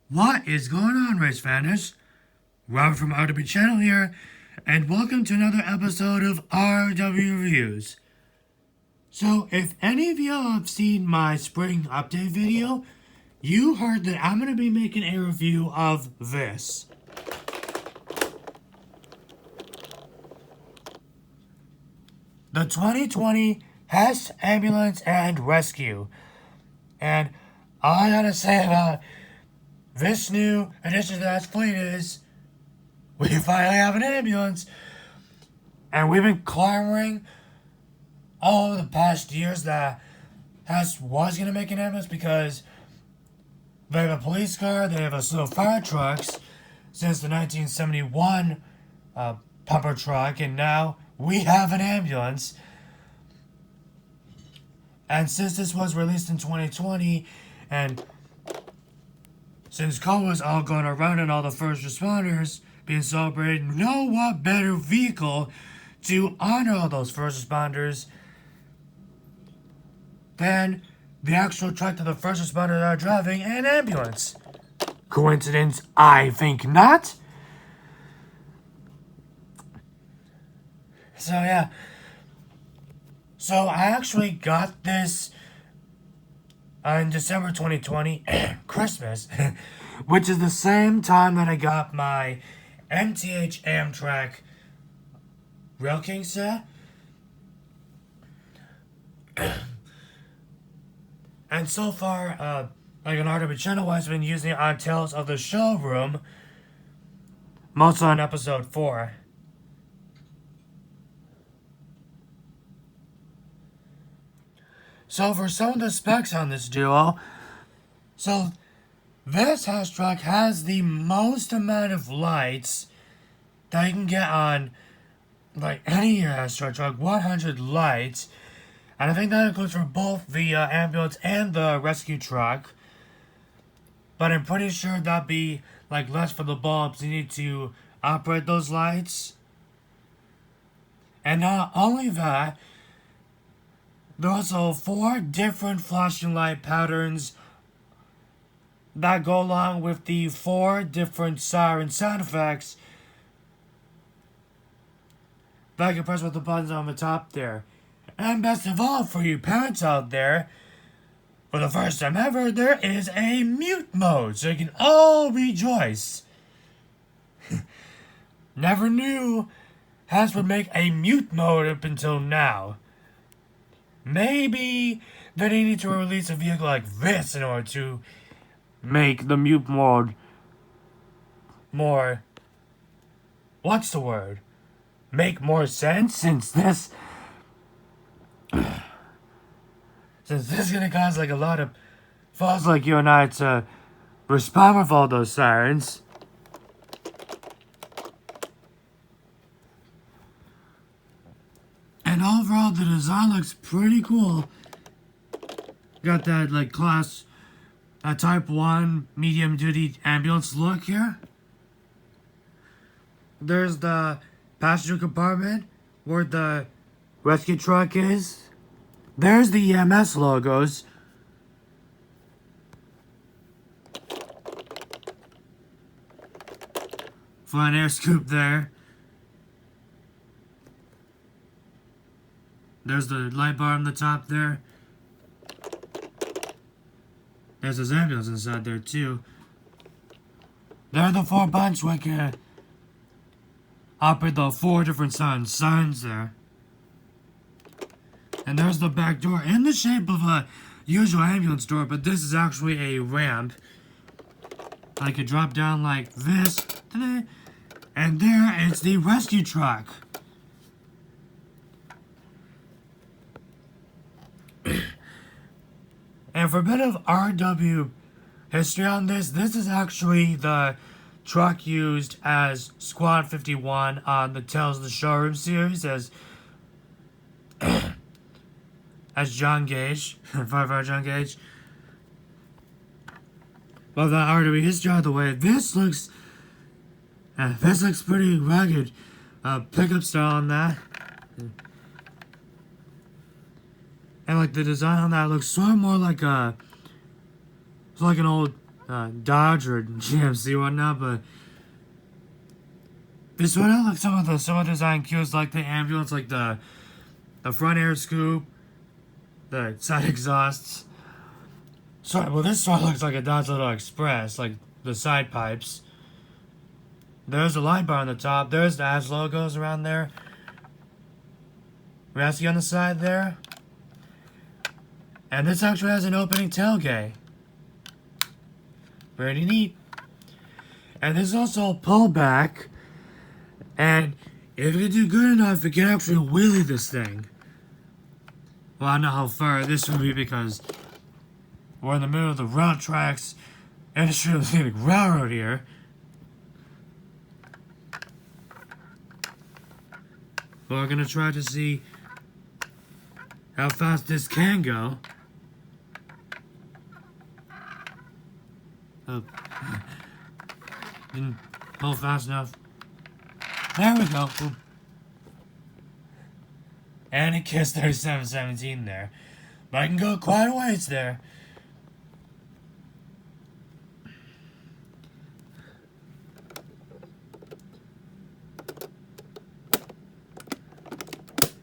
What is going on, Racefanners? Robert from RW Channel here, and welcome to another episode of RW Reviews. So, if any of you have seen my spring update video, you heard that I'm going to be making a review of this. The 2020 Hess Ambulance and Rescue. And all I gotta say about this new addition to that fleet is we finally have an ambulance. And we've been clamoring all over the past years that Hess was going to make an ambulance because they have a police car, they have a slow fire trucks since the 1971 pumper truck, and now we have an ambulance. And since this was released in 2020, and since COVID was all going around and all the first responders being celebrated, know what better vehicle to honor all those first responders than the actual truck that the first responders are driving, an ambulance. Coincidence? I think not. So yeah. So I actually got this in December 2020, Christmas, which is the same time that I got my MTH Amtrak Rail King set. And so far, like an RW channel, I've been using it on Tales of the Showroom, mostly on episode 4. So for some of the specs on this duo, so this Hess Truck has the most amount of lights that you can get on like any Hess Truck, 100 lights. And I think that includes for both the ambulance and the rescue truck. But I'm pretty sure that'd be like less for the bulbs you need to operate those lights. And not only that, there are also 4 different flashing light patterns that go along with the 4 different siren sound effects that you can press with the buttons on the top there. And best of all, for you parents out there, for the first time ever, there is a mute mode, so you can all rejoice. Never knew Hess would make a mute mode up until now. Maybe they need to release a vehicle like this in order to make the mute mode more... what's the word? Make more sense, since this is gonna cause like a lot of folks like you and I to respond with all those sirens. And overall, the design looks pretty cool. Got that like class type 1 medium duty ambulance look here. There's the passenger compartment where the rescue truck is. There's the EMS logos. Flying air scoop there. There's the light bar on the top there. There's his ambulance inside there too. There are the 4 buttons where you can operate the 4 different signs there. And there's the back door in the shape of a usual ambulance door, but this is actually a ramp. I could drop down like this. And there is the rescue truck. And for a bit of RW history on this is actually the truck used as Squad 51 on the Tales of the Showroom series as John Gage, Firefighter John Gage. Well, that RW history out of the way, this looks pretty rugged. Pickup style on that. And like the design on that looks sort of more like an old Dodge or GMC or whatnot, but this one had like some of the design cues, like the ambulance, like the front air scoop, the side exhausts. So, well, this one looks like a Dodge Little Express, like the side pipes. There's a light bar on the top. There's the Ash logos around there. Rescue on the side there. And this actually has an opening tailgate. Pretty neat. And there's also a pullback. And if you do good enough, you can actually wheelie this thing. Well, I don't know how far this will be because we're in the middle of the rail tracks. Industry of the railroad here. But we're gonna try to see how fast this can go. Oh. Didn't pull fast enough. There we go. Oop. And it kissed 3717 there. But I can go quite a ways there.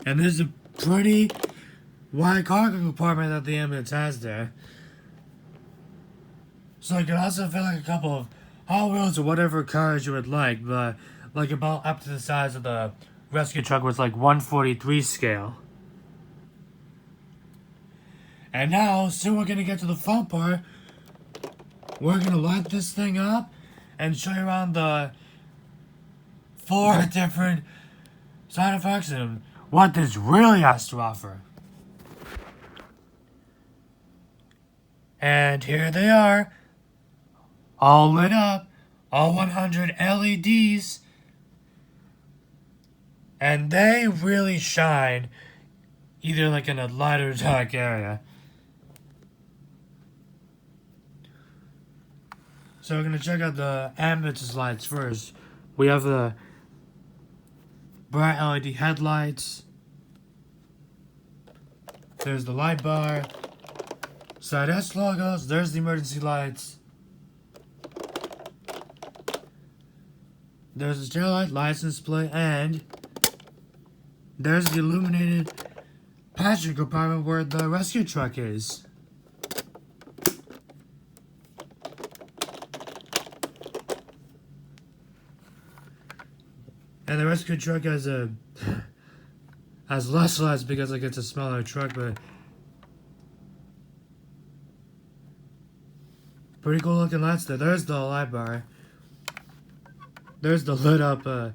And there's a pretty wide cargo compartment that the ambulance has there. So you can also fit like a couple of Hot Wheels or whatever cars you would like, but like about up to the size of the rescue truck was like 143 scale. And now, soon we're gonna get to the fun part. We're gonna light this thing up and show you around the 4 different side effects and what this really has to offer. And here they are, all lit up, all 100 LEDs, and they really shine, either like in a light or dark area. So we're gonna check out the ambulance lights first. We have the bright LED headlights. There's the light bar. Side S logos. There's the emergency lights. There's the tail light, license plate, and there's the illuminated passenger compartment where the rescue truck is. And the rescue truck has less lights because like it's a smaller truck, but pretty cool looking lights there. There's the light bar. There's the lit up the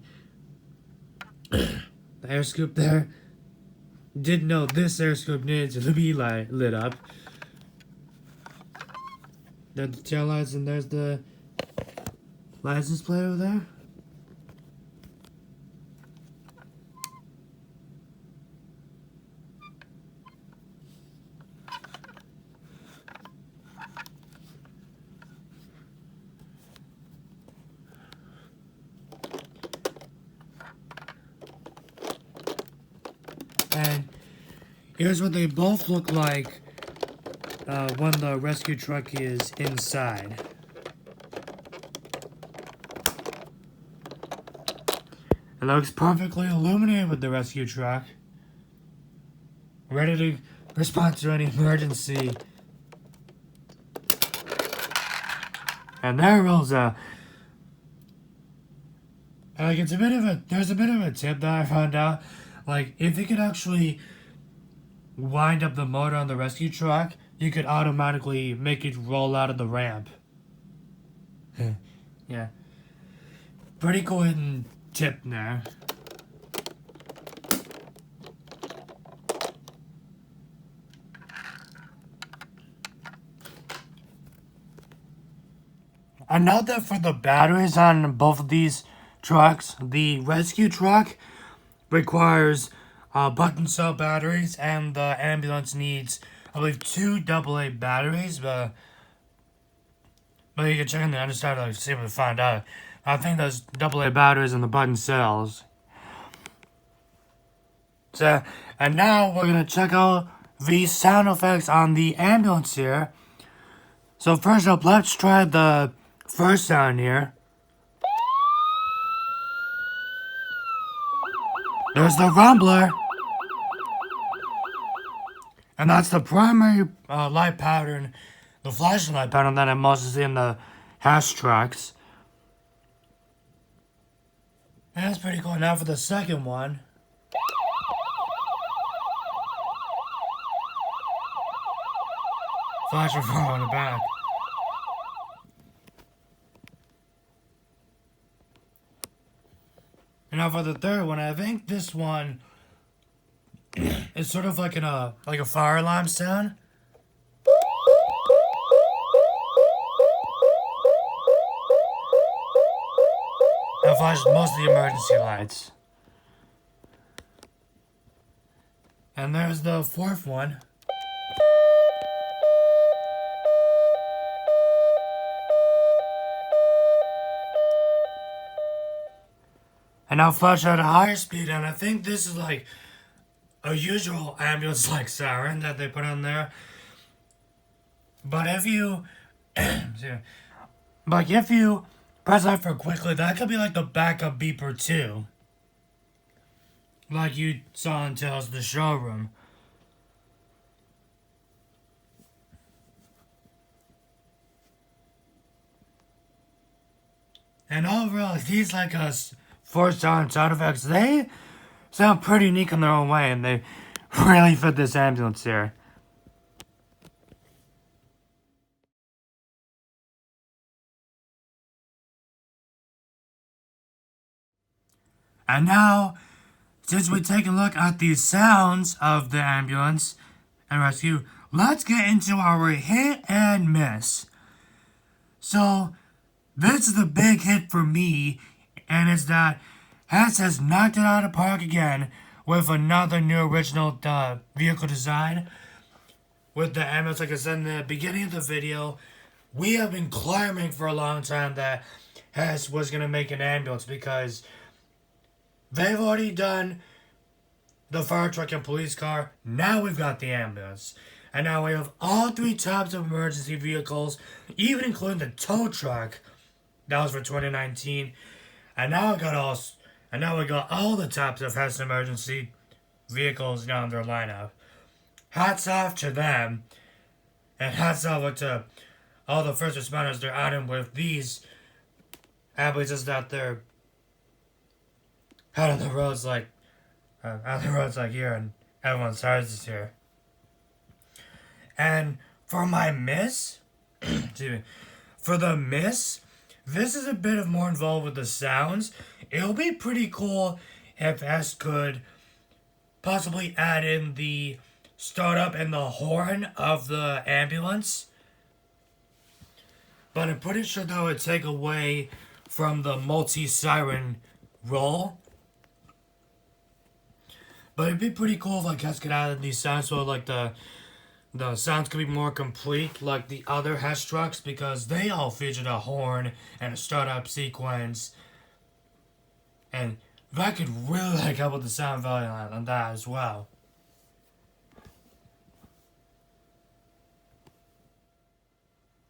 air scoop there. Didn't know this air scoop needed to be lit up. There's the tail lights and there's the license plate over there. And here's what they both look like when the rescue truck is inside. It looks perfectly illuminated with the rescue truck. Ready to respond to any emergency. And there rolls out. Like there's a bit of a tip that I found out. Like, if you could actually wind up the motor on the rescue truck, you could automatically make it roll out of the ramp. Yeah. Pretty cool hidden tip there. I know that for the batteries on both of these trucks, the rescue truck requires button cell batteries, and the ambulance needs, I believe, 2 AA batteries, but you can check on the underside to see if we find out. I think there's AA batteries in the button cells. So, and now we're gonna check out the sound effects on the ambulance here. So first up, let's try the first sound here. There's the rumbler. And that's the primary light pattern, the flashing light pattern that I mostly see in the Hess trucks. And that's pretty cool. Now for the second one. Flash refer on the back. And now for the third one, I think this one is sort of like a fire alarm sound. That flashes most of the emergency lights. And there's the fourth one. And now flash at a higher speed, and I think this is like a usual ambulance like siren that they put on there. But if you press that for quickly, that could be like the backup beeper too. Like you saw in Tales of the Showroom. And overall, these like four sound effects, they sound pretty unique in their own way, and they really fit this ambulance here. And now, since we take a look at the sounds of the ambulance and rescue, let's get into our hit and miss. So, this is the big hit for me, and it's that Hess has knocked it out of the park again with another new original vehicle design. With the ambulance, like I said in the beginning of the video, we have been clamoring for a long time that Hess was going to make an ambulance because they've already done the fire truck and police car. Now we've got the ambulance. And now we have all three types of emergency vehicles, even including the tow truck. That was for 2019. And now we got all the types of Hess emergency vehicles now in their lineup. Hats off to them. And hats off to all the first responders they're adding with these ambulances that they're out on the roads like here, and everyone's hearts is here. And for my miss, for the miss, this is a bit of more involved with the sounds. It'll be pretty cool if Hess could possibly add in the startup and the horn of the ambulance. But I'm pretty sure that would take away from the multi-siren role. But it'd be pretty cool if like Hess could add in these sounds so like the sounds could be more complete like the other Hess trucks, because they all featured a horn and a startup sequence. And that could really like help with the sound value on that as well.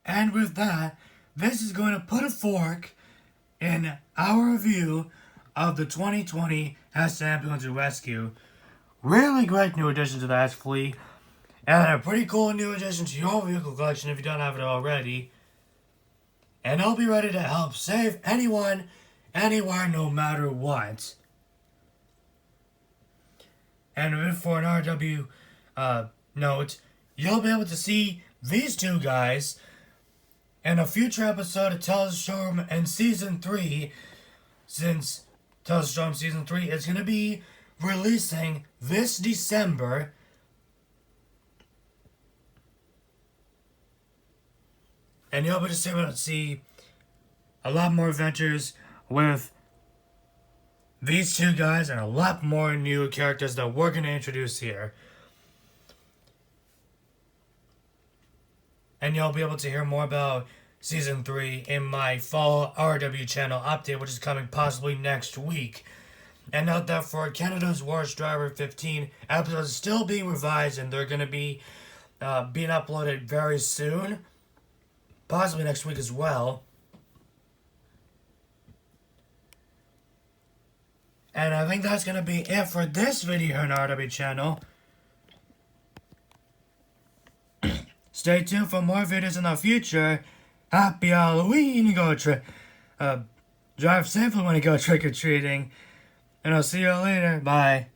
And with that, this is going to put a fork in our review of the 2020 Hess Ambulance and Rescue. Really great new addition to the Hess fleet. And a pretty cool new addition to your vehicle collection if you don't have it already. And I'll be ready to help save anyone, anywhere, no matter what. And for an RW note, you'll be able to see these two guys in a future episode of Tales of the Showroom in Season 3, since Tales of the Showroom Season 3 is going to be releasing this December. And you'll be just able to see a lot more adventures with these two guys and a lot more new characters that we're going to introduce here. And you'll be able to hear more about Season 3 in my fall RW channel update, which is coming possibly next week. And note that for Canada's Worst Driver 15, episodes are still being revised and they're going to be being uploaded very soon. possibly next week as well. And I think that's going to be it for this video on RW channel. Stay tuned for more videos in the future. Happy Halloween! Drive safely when you go trick-or-treating. And I'll see you all later. Bye.